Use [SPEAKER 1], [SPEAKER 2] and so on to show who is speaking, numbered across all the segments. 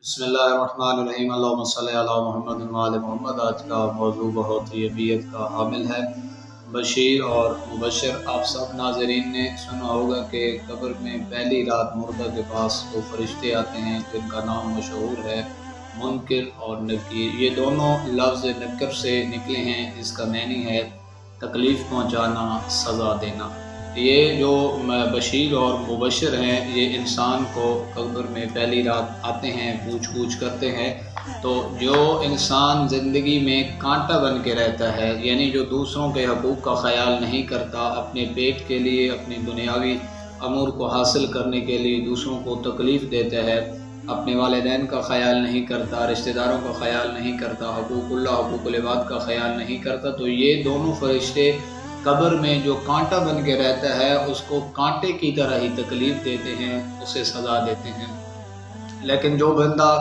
[SPEAKER 1] بسم اللہ الرحمن الرحیم، اللہم صلی علی محمد و آل محمد۔ آج کا موضوع بہت ہی اہمیت کا حامل ہے، بشیر اور مبشر۔ آپ سب ناظرین نے سنا ہوگا کہ قبر میں پہلی رات مردہ کے پاس دو فرشتے آتے ہیں جن کا نام مشہور ہے منکر اور نکیر۔ یہ دونوں لفظ نکر سے نکلے ہیں، اس کا معنی ہے تکلیف پہنچانا، سزا دینا۔ یہ جو بشیر اور مبشر ہیں یہ انسان کو قبر میں پہلی رات آتے ہیں، پوچھ کرتے ہیں۔ تو جو انسان زندگی میں کانٹا بن کے رہتا ہے، یعنی جو دوسروں کے حقوق کا خیال نہیں کرتا، اپنے پیٹ کے لیے، اپنی دنیاوی امور کو حاصل کرنے کے لیے دوسروں کو تکلیف دیتا ہے، اپنے والدین کا خیال نہیں کرتا، رشتہ داروں کا خیال نہیں کرتا، حقوق اللہ، حقوق العباد کا خیال نہیں کرتا، تو یہ دونوں فرشتے قبر میں جو کانٹا بن کے رہتا ہے اس کو کانٹے کی طرح ہی تکلیف دیتے ہیں، اسے سزا دیتے ہیں۔ لیکن جو بندہ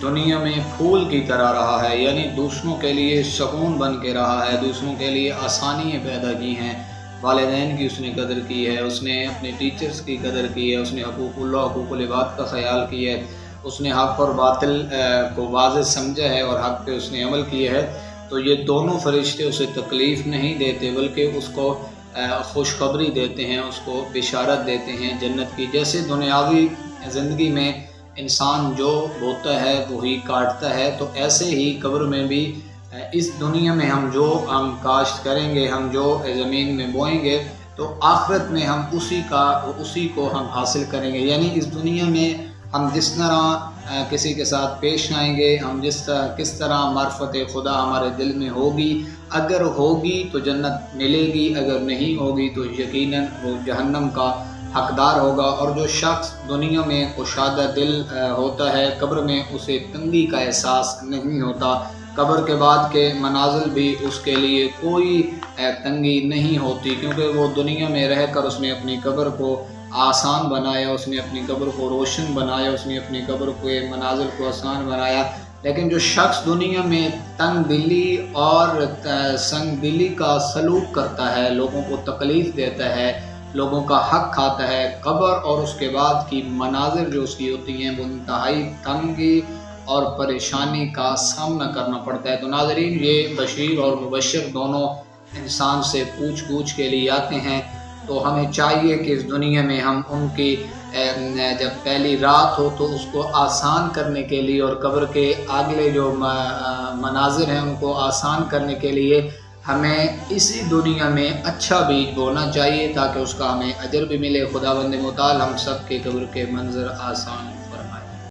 [SPEAKER 1] دنیا میں پھول کی طرح رہا ہے، یعنی دوسروں کے لیے سکون بن کے رہا ہے، دوسروں کے لیے آسانیاں پیدا کی ہیں، والدین کی اس نے قدر کی ہے، اس نے اپنے ٹیچرز کی قدر کی ہے، اس نے حقوق اللہ، حقوق العباد کا خیال کیا ہے، اس نے حق اور باطل کو واضح سمجھا ہے اور حق پہ اس نے عمل کیا ہے، تو یہ دونوں فرشتے اسے تکلیف نہیں دیتے بلکہ اس کو خوشخبری دیتے ہیں، اس کو بشارت دیتے ہیں جنت کی۔ جیسے دنیاوی زندگی میں انسان جو بوتا ہے وہی کاٹتا ہے، تو ایسے ہی قبر میں بھی اس دنیا میں ہم کاشت کریں گے، ہم جو زمین میں بوئیں گے، تو آخرت میں ہم اسی کو ہم حاصل کریں گے۔ یعنی اس دنیا میں ہم جس طرح کسی کے ساتھ پیش آئیں گے، ہم کس طرح معرفت خدا ہمارے دل میں ہوگی، اگر ہوگی تو جنت ملے گی، اگر نہیں ہوگی تو یقیناً وہ جہنم کا حقدار ہوگا۔ اور جو شخص دنیا میں کشادہ دل ہوتا ہے، قبر میں اسے تنگی کا احساس نہیں ہوتا، قبر کے بعد کے مناظر بھی اس کے لیے کوئی تنگی نہیں ہوتی، کیونکہ وہ دنیا میں رہ کر اس نے اپنی قبر کو آسان بنایا، اس نے اپنی قبر کو روشن بنایا، اس نے اپنی قبر کے مناظر کو آسان بنایا۔ لیکن جو شخص دنیا میں تنگ دلی اور سنگ دلی کا سلوک کرتا ہے، لوگوں کو تکلیف دیتا ہے، لوگوں کا حق کھاتا ہے، قبر اور اس کے بعد کی مناظر جو اس کی ہوتی ہیں وہ انتہائی تنگی اور پریشانی کا سامنا کرنا پڑتا ہے۔ تو ناظرین، یہ بشیر اور مبشر دونوں انسان سے پوچھ کے لیے آتے ہیں، تو ہمیں چاہیے کہ اس دنیا میں ہم ان کی جب پہلی رات ہو تو اس کو آسان کرنے کے لیے اور قبر کے اگلے جو مناظر ہیں ان کو آسان کرنے کے لیے ہمیں اسی دنیا میں اچھا بیج بونا چاہیے، تاکہ اس کا ہمیں اجر بھی ملے۔ خداوند متعال ہم سب کے قبر کے منظر آسان